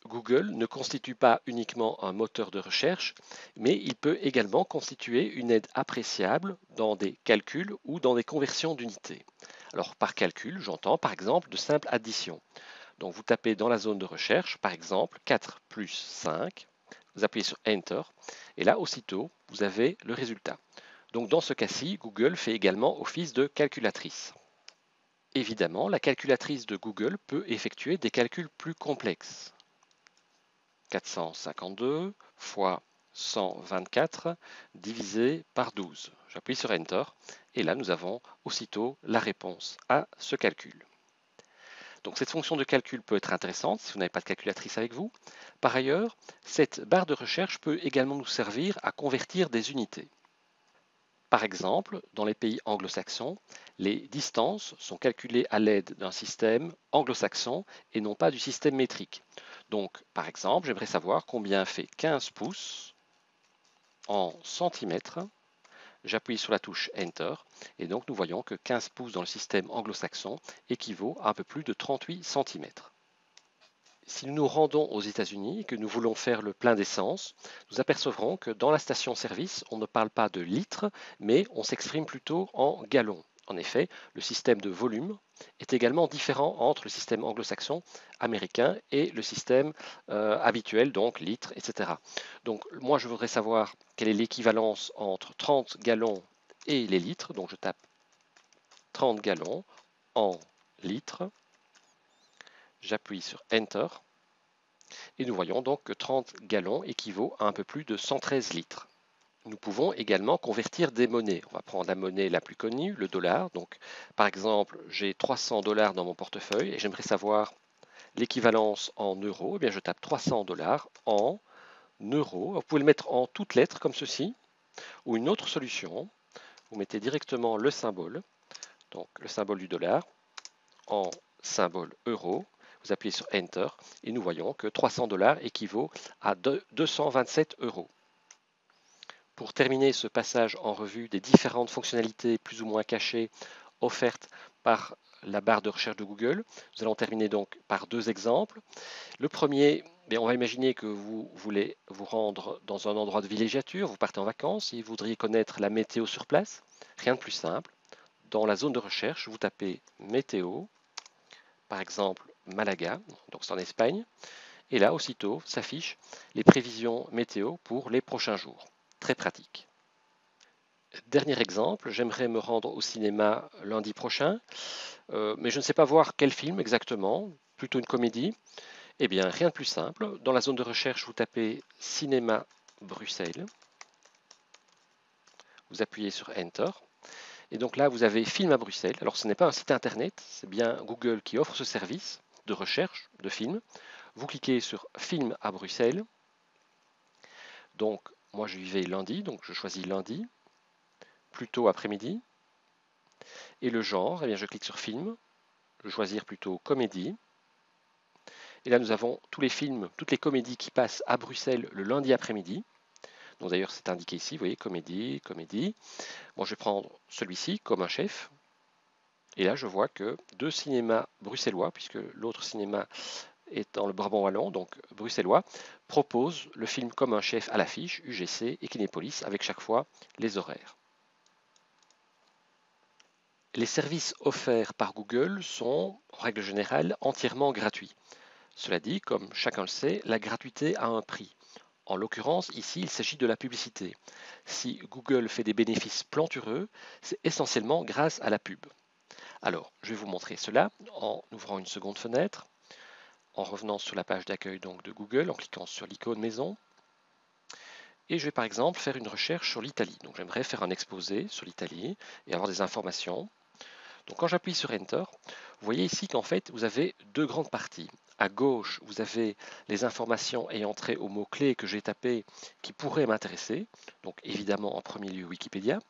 Google ne constitue pas uniquement un moteur de recherche, mais il peut également constituer une aide appréciable dans des calculs ou dans des conversions d'unités. Alors par calcul, j'entends par exemple de simples additions. Donc vous tapez dans la zone de recherche, par exemple 4 plus 5, vous appuyez sur Enter, et là aussitôt vous avez le résultat. Donc dans ce cas-ci, Google fait également office de calculatrice. Évidemment, la calculatrice de Google peut effectuer des calculs plus complexes. 452 fois 124 divisé par 12. J'appuie sur Enter et là nous avons aussitôt la réponse à ce calcul. Donc cette fonction de calcul peut être intéressante si vous n'avez pas de calculatrice avec vous. Par ailleurs, cette barre de recherche peut également nous servir à convertir des unités. Par exemple, dans les pays anglo-saxons, les distances sont calculées à l'aide d'un système anglo-saxon et non pas du système métrique. Donc, par exemple, j'aimerais savoir combien fait 15 pouces en centimètres. J'appuie sur la touche Enter et donc nous voyons que 15 pouces dans le système anglo-saxon équivaut à un peu plus de 38 centimètres. Si nous nous rendons aux États-Unis et que nous voulons faire le plein d'essence, nous apercevrons que dans la station-service, on ne parle pas de litres, mais on s'exprime plutôt en gallons. En effet, le système de volume est également différent entre le système anglo-saxon, américain et le système habituel, donc litres, etc. Donc moi, je voudrais savoir quelle est l'équivalence entre 30 gallons et les litres. Donc je tape 30 gallons en litres. J'appuie sur Enter. Et nous voyons donc que 30 gallons équivaut à un peu plus de 113 litres. Nous pouvons également convertir des monnaies. On va prendre la monnaie la plus connue, le dollar. Donc, par exemple, j'ai 300 dollars dans mon portefeuille et j'aimerais savoir l'équivalence en euros. Eh bien, je tape 300 dollars en euros. Vous pouvez le mettre en toutes lettres comme ceci, ou une autre solution. Vous mettez directement le symbole, donc le symbole du dollar, en symbole euro. Vous appuyez sur Enter et nous voyons que 300 dollars équivaut à 227 euros. Pour terminer ce passage en revue des différentes fonctionnalités plus ou moins cachées offertes par la barre de recherche de Google, nous allons terminer donc par deux exemples. Le premier, on va imaginer que vous voulez vous rendre dans un endroit de villégiature, vous partez en vacances et vous voudriez connaître la météo sur place. Rien de plus simple. Dans la zone de recherche, vous tapez météo, par exemple Malaga, donc c'est en Espagne, et là aussitôt s'affichent les prévisions météo pour les prochains jours. Très pratique. Dernier exemple, j'aimerais me rendre au cinéma lundi prochain, mais je ne sais pas voir quel film exactement, plutôt une comédie. Eh bien, rien de plus simple. Dans la zone de recherche, vous tapez Cinéma Bruxelles. Vous appuyez sur Enter. Et donc là, vous avez Film à Bruxelles. Alors, ce n'est pas un site internet, c'est bien Google qui offre ce service de recherche de films. Vous cliquez sur Film à Bruxelles. Donc, moi, je vais lundi, donc je choisis lundi, plutôt après-midi. Et le genre, eh bien, je clique sur Film. Je vais choisir plutôt Comédie. Et là, nous avons tous les films, toutes les comédies qui passent à Bruxelles le lundi après-midi. Donc d'ailleurs, c'est indiqué ici, vous voyez, comédie, comédie. Bon, je vais prendre celui-ci comme un chef. Et là, je vois que deux cinémas bruxellois, puisque l'autre cinéma est dans le Brabant wallon, donc bruxellois, proposent le film comme un chef à l'affiche, UGC et Kinépolis, avec chaque fois les horaires. Les services offerts par Google sont, en règle générale, entièrement gratuits. Cela dit, comme chacun le sait, la gratuité a un prix. En l'occurrence, ici, il s'agit de la publicité. Si Google fait des bénéfices plantureux, c'est essentiellement grâce à la pub. Alors, je vais vous montrer cela en ouvrant une seconde fenêtre, en revenant sur la page d'accueil donc de Google, en cliquant sur l'icône maison. Et je vais par exemple faire une recherche sur l'Italie. Donc j'aimerais faire un exposé sur l'Italie et avoir des informations. Donc quand j'appuie sur Enter, vous voyez ici qu'en fait vous avez deux grandes parties. À gauche, vous avez les informations ayant trait aux mots-clés que j'ai tapés qui pourraient m'intéresser. Donc évidemment en premier lieu Wikipédia.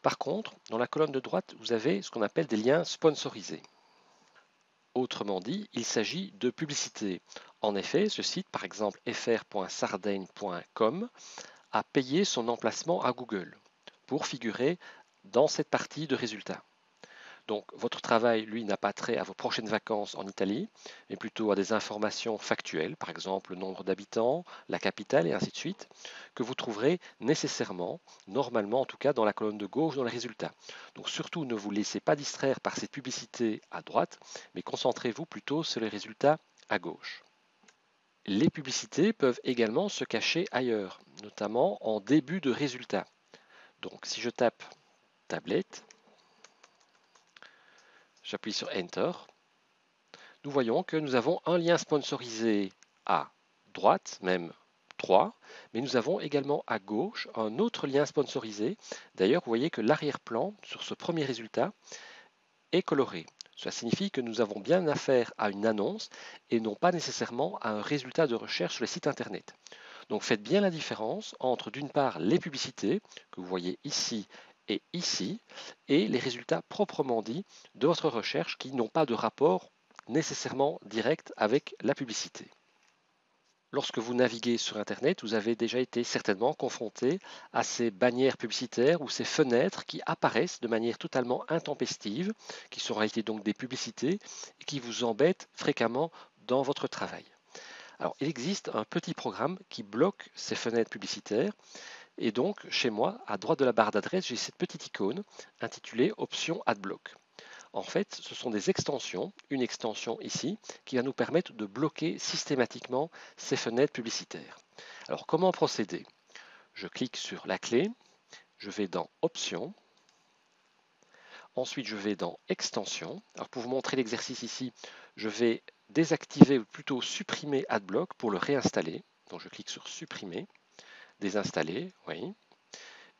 Par contre, dans la colonne de droite, vous avez ce qu'on appelle des liens sponsorisés. Autrement dit, il s'agit de publicité. En effet, ce site, par exemple fr.sardaigne.com, a payé son emplacement à Google pour figurer dans cette partie de résultats. Donc votre travail, lui, n'a pas trait à vos prochaines vacances en Italie, mais plutôt à des informations factuelles, par exemple le nombre d'habitants, la capitale et ainsi de suite, que vous trouverez nécessairement, normalement en tout cas, dans la colonne de gauche dans les résultats. Donc surtout, ne vous laissez pas distraire par ces publicités à droite, mais concentrez-vous plutôt sur les résultats à gauche. Les publicités peuvent également se cacher ailleurs, notamment en début de résultat. Donc si je tape tablette, j'appuie sur Enter, nous voyons que nous avons un lien sponsorisé à droite, même 3, mais nous avons également à gauche un autre lien sponsorisé. D'ailleurs, vous voyez que l'arrière-plan sur ce premier résultat est coloré. Cela signifie que nous avons bien affaire à une annonce et non pas nécessairement à un résultat de recherche sur les sites internet. Donc faites bien la différence entre d'une part les publicités que vous voyez ici et ici et les résultats proprement dits de votre recherche qui n'ont pas de rapport nécessairement direct avec la publicité. Lorsque vous naviguez sur Internet, vous avez déjà été certainement confronté à ces bannières publicitaires ou ces fenêtres qui apparaissent de manière totalement intempestive, qui sont en réalité donc des publicités et qui vous embêtent fréquemment dans votre travail. Alors, il existe un petit programme qui bloque ces fenêtres publicitaires et donc chez moi, à droite de la barre d'adresse, j'ai cette petite icône intitulée Option Adblock. En fait, ce sont des extensions, une extension ici, qui va nous permettre de bloquer systématiquement ces fenêtres publicitaires. Alors, comment procéder? Je clique sur la clé, je vais dans Options, ensuite je vais dans Extensions. Alors, pour vous montrer l'exercice ici, je vais désactiver ou plutôt supprimer Adblock pour le réinstaller. Donc, je clique sur Supprimer, Désinstaller, oui.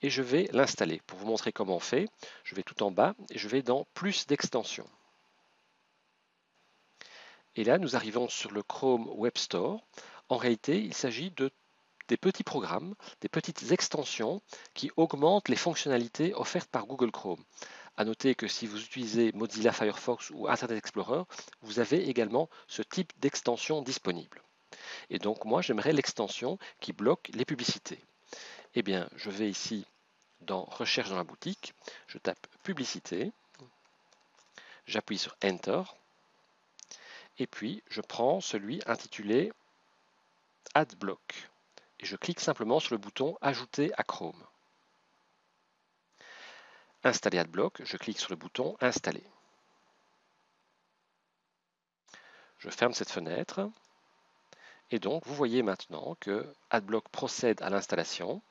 Et je vais l'installer. Pour vous montrer comment on fait, je vais tout en bas et je vais dans Plus d'extensions. Et là, nous arrivons sur le Chrome Web Store. En réalité, il s'agit des petits programmes, des petites extensions qui augmentent les fonctionnalités offertes par Google Chrome. À noter que si vous utilisez Mozilla Firefox ou Internet Explorer, vous avez également ce type d'extension disponible. Et donc moi, j'aimerais l'extension qui bloque les publicités. Eh bien, je vais ici dans Recherche dans la boutique, je tape Publicité, j'appuie sur Enter, et puis je prends celui intitulé Adblock et je clique simplement sur le bouton Ajouter à Chrome. Installer Adblock, je clique sur le bouton Installer. Je ferme cette fenêtre et donc vous voyez maintenant que Adblock procède à l'installation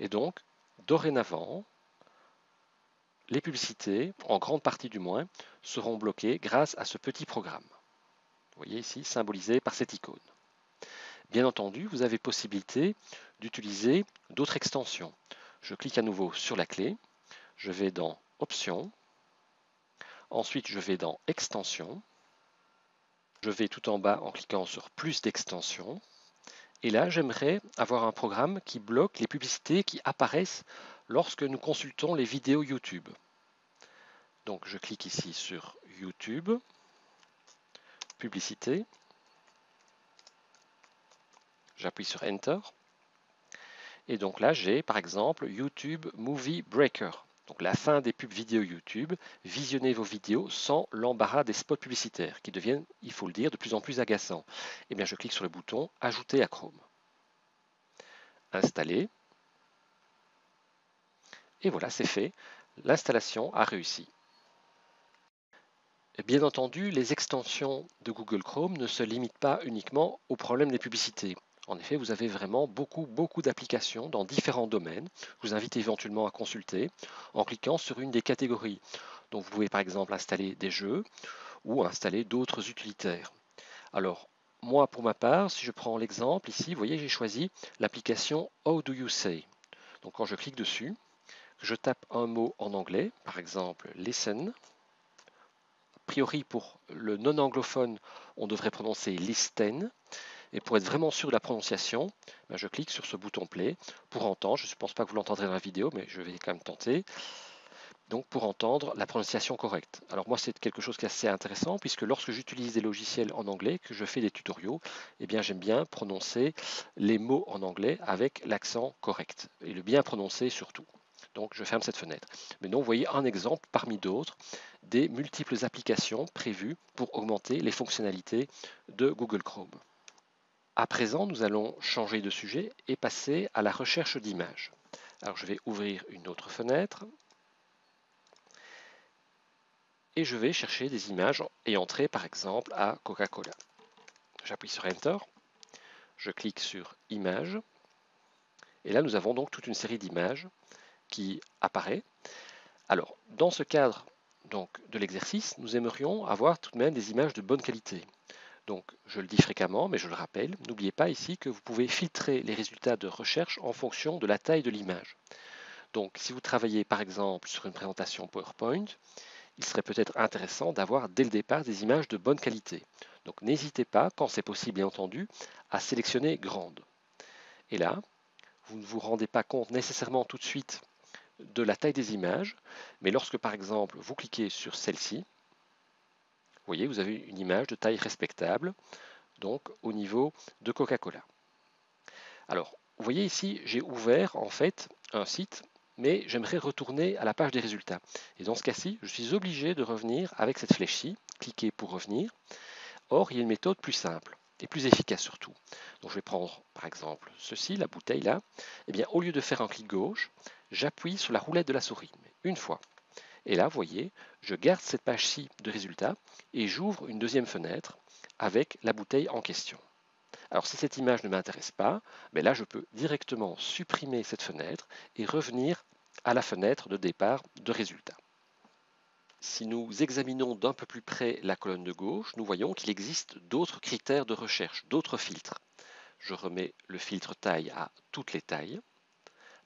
et donc dorénavant les publicités, en grande partie du moins, seront bloquées grâce à ce petit programme. Vous voyez ici symbolisé par cette icône. Bien entendu, vous avez possibilité d'utiliser d'autres extensions. Je clique à nouveau sur la clé, je vais dans Options, ensuite je vais dans Extensions, je vais tout en bas en cliquant sur Plus d'extensions, et là j'aimerais avoir un programme qui bloque les publicités qui apparaissent lorsque nous consultons les vidéos YouTube. Donc je clique ici sur YouTube, Publicité, j'appuie sur Enter, et donc là j'ai par exemple YouTube Movie Breaker. Donc la fin des pubs vidéo YouTube, visionnez vos vidéos sans l'embarras des spots publicitaires qui deviennent, il faut le dire, de plus en plus agaçants. Eh bien je clique sur le bouton Ajouter à Chrome. Installer. Et voilà, c'est fait. L'installation a réussi. Et bien entendu, les extensions de Google Chrome ne se limitent pas uniquement au problème des publicités. En effet, vous avez vraiment beaucoup d'applications dans différents domaines. Je vous invite éventuellement à consulter en cliquant sur une des catégories. Donc vous pouvez par exemple installer des jeux ou installer d'autres utilitaires. Alors, moi pour ma part, si je prends l'exemple ici, vous voyez, j'ai choisi l'application How Do You Say. Donc quand je clique dessus, je tape un mot en anglais, par exemple listen. A priori, pour le non-anglophone, on devrait prononcer listen. Et pour être vraiment sûr de la prononciation, je clique sur ce bouton play pour entendre. Je ne pense pas que vous l'entendrez dans la vidéo, mais je vais quand même tenter. Donc pour entendre la prononciation correcte. Alors moi, c'est quelque chose qui est assez intéressant puisque lorsque j'utilise des logiciels en anglais, que je fais des tutoriaux, eh bien j'aime bien prononcer les mots en anglais avec l'accent correct et le bien prononcer surtout. Donc je ferme cette fenêtre. Maintenant, vous voyez un exemple parmi d'autres des multiples applications prévues pour augmenter les fonctionnalités de Google Chrome. À présent, nous allons changer de sujet et passer à la recherche d'images. Alors je vais ouvrir une autre fenêtre et je vais chercher des images et entrer par exemple à Coca-Cola. J'appuie sur Enter, je clique sur Images et là nous avons donc toute une série d'images qui apparaît. Alors dans ce cadre donc, de l'exercice, nous aimerions avoir tout de même des images de bonne qualité. Donc, je le dis fréquemment, mais je le rappelle, n'oubliez pas ici que vous pouvez filtrer les résultats de recherche en fonction de la taille de l'image. Donc, si vous travaillez par exemple sur une présentation PowerPoint, il serait peut-être intéressant d'avoir dès le départ des images de bonne qualité. Donc, n'hésitez pas, quand c'est possible bien entendu, à sélectionner grande. Et là, vous ne vous rendez pas compte nécessairement tout de suite de la taille des images, mais lorsque par exemple vous cliquez sur celle-ci, vous voyez, vous avez une image de taille respectable, donc au niveau de Coca-Cola. Alors, vous voyez ici, j'ai ouvert en fait un site, mais j'aimerais retourner à la page des résultats. Et dans ce cas-ci, je suis obligé de revenir avec cette flèche-ci, cliquer pour revenir. Or, il y a une méthode plus simple et plus efficace surtout. Donc, je vais prendre par exemple ceci, la bouteille là. Eh bien, au lieu de faire un clic gauche, j'appuie sur la roulette de la souris, une fois. Et là, vous voyez, je garde cette page-ci de résultats et j'ouvre une deuxième fenêtre avec la bouteille en question. Alors si cette image ne m'intéresse pas, mais là je peux directement supprimer cette fenêtre et revenir à la fenêtre de départ de résultats. Si nous examinons d'un peu plus près la colonne de gauche, nous voyons qu'il existe d'autres critères de recherche, d'autres filtres. Je remets le filtre taille à toutes les tailles.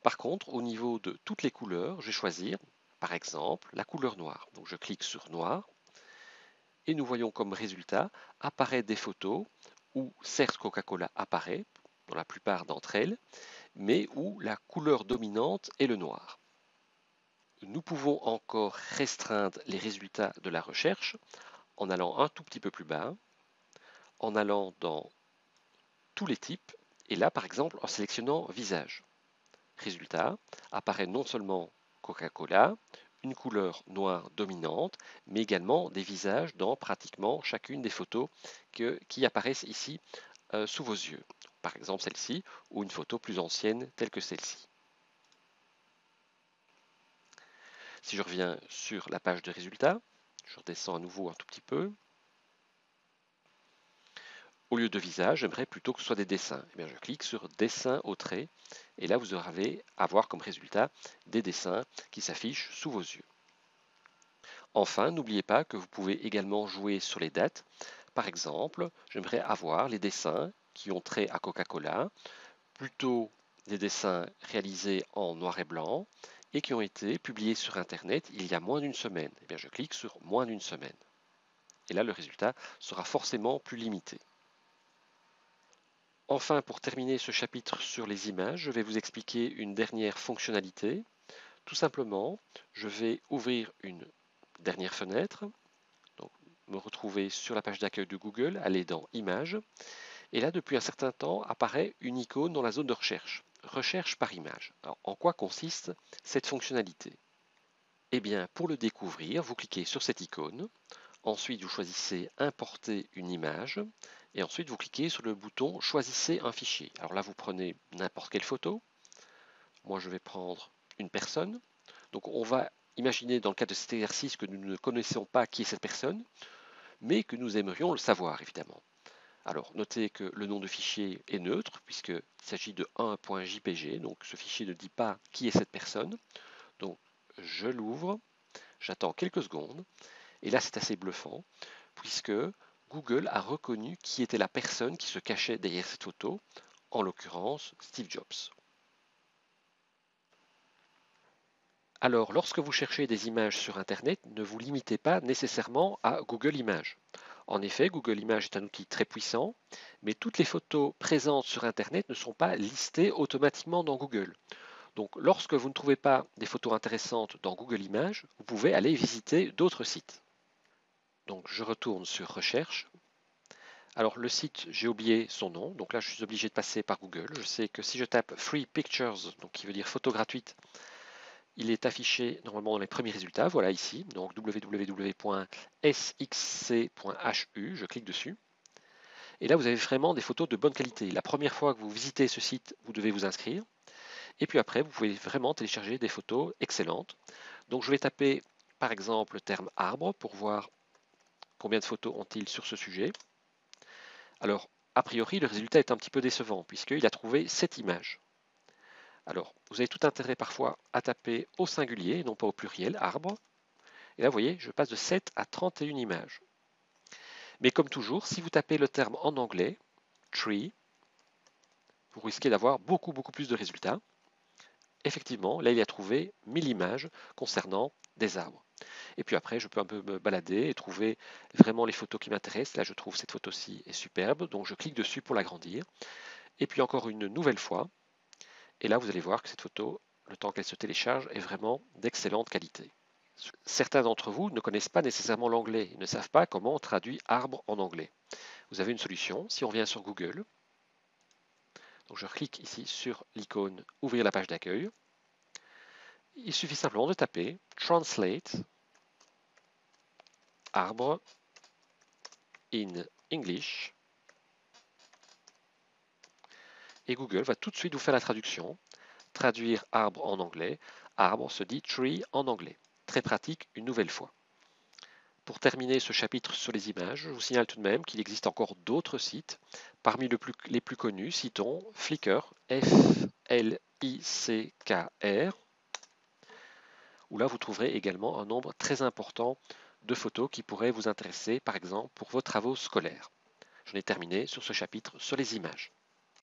Par contre, au niveau de toutes les couleurs, je vais choisir, par exemple, la couleur noire. Donc je clique sur noir et nous voyons comme résultat apparaître des photos où certes Coca-Cola apparaît, dans la plupart d'entre elles, mais où la couleur dominante est le noir. Nous pouvons encore restreindre les résultats de la recherche en allant un tout petit peu plus bas, en allant dans tous les types, et là par exemple en sélectionnant visage. Résultat, apparaît non seulement Coca-Cola, une couleur noire dominante, mais également des visages dans pratiquement chacune des photos qui apparaissent ici sous vos yeux. Par exemple celle-ci, ou une photo plus ancienne telle que celle-ci. Si je reviens sur la page de résultats, je redescends à nouveau un tout petit peu. Au lieu de visage, j'aimerais plutôt que ce soit des dessins. Eh bien, je clique sur Dessin au trait, et là vous aurez à voir comme résultat des dessins qui s'affichent sous vos yeux. Enfin, n'oubliez pas que vous pouvez également jouer sur les dates. Par exemple, j'aimerais avoir les dessins qui ont trait à Coca-Cola, plutôt des dessins réalisés en noir et blanc et qui ont été publiés sur Internet il y a moins d'une semaine. Eh bien, je clique sur moins d'une semaine. Et là, le résultat sera forcément plus limité. Enfin, pour terminer ce chapitre sur les images, je vais vous expliquer une dernière fonctionnalité. Tout simplement, je vais ouvrir une dernière fenêtre, donc me retrouver sur la page d'accueil de Google, aller dans Images, et là, depuis un certain temps, apparaît une icône dans la zone de recherche, Recherche par image. Alors, en quoi consiste cette fonctionnalité? Eh bien, pour le découvrir, vous cliquez sur cette icône, ensuite vous choisissez Importer une image, et ensuite vous cliquez sur le bouton Choisissez un fichier. Alors là, vous prenez n'importe quelle photo. Moi, je vais prendre une personne. Donc, on va imaginer dans le cadre de cet exercice que nous ne connaissons pas qui est cette personne, mais que nous aimerions le savoir, évidemment. Alors, notez que le nom de fichier est neutre, puisqu'il s'agit de 1.jpg, donc ce fichier ne dit pas qui est cette personne. Donc, je l'ouvre, j'attends quelques secondes, et là, c'est assez bluffant, puisque Google a reconnu qui était la personne qui se cachait derrière cette photo, en l'occurrence Steve Jobs. Alors, lorsque vous cherchez des images sur Internet, ne vous limitez pas nécessairement à Google Images. En effet, Google Images est un outil très puissant, mais toutes les photos présentes sur Internet ne sont pas listées automatiquement dans Google. Donc, lorsque vous ne trouvez pas des photos intéressantes dans Google Images, vous pouvez aller visiter d'autres sites. Donc, je retourne sur Recherche. Alors, le site, j'ai oublié son nom, donc là, je suis obligé de passer par Google. Je sais que si je tape Free Pictures, donc qui veut dire photos gratuites, il est affiché normalement dans les premiers résultats, voilà ici, donc www.sxc.hu, je clique dessus. Et là, vous avez vraiment des photos de bonne qualité. La première fois que vous visitez ce site, vous devez vous inscrire. Et puis après, vous pouvez vraiment télécharger des photos excellentes. Donc je vais taper par exemple le terme arbre pour voir combien de photos ont-ils sur ce sujet. Alors, a priori, le résultat est un petit peu décevant puisqu'il a trouvé 7 images. Alors, vous avez tout intérêt parfois à taper au singulier et non pas au pluriel, arbre. Et là, vous voyez, je passe de 7 à 31 images. Mais comme toujours, si vous tapez le terme en anglais, tree, vous risquez d'avoir beaucoup plus de résultats. Effectivement, là, il a trouvé 1000 images concernant des arbres. Et puis après, je peux un peu me balader et trouver vraiment les photos qui m'intéressent. Là, je trouve cette photo-ci est superbe, donc je clique dessus pour l'agrandir. Et puis encore une nouvelle fois. Et là, vous allez voir que cette photo, le temps qu'elle se télécharge, est vraiment d'excellente qualité. Certains d'entre vous ne connaissent pas nécessairement l'anglais, ils ne savent pas comment on traduit arbre en anglais. Vous avez une solution, si on revient sur Google, donc je clique ici sur l'icône ouvrir la page d'accueil, il suffit simplement de taper Translate arbre in English et Google va tout de suite vous faire la traduction. Traduire arbre en anglais, arbre se dit tree en anglais. Très pratique une nouvelle fois. Pour terminer ce chapitre sur les images, je vous signale tout de même qu'il existe encore d'autres sites. Parmi les plus connus, citons Flickr, F-L-I-C-K-R, où là vous trouverez également un nombre très important de photos qui pourraient vous intéresser, par exemple, pour vos travaux scolaires. J'en ai terminé sur ce chapitre sur les images.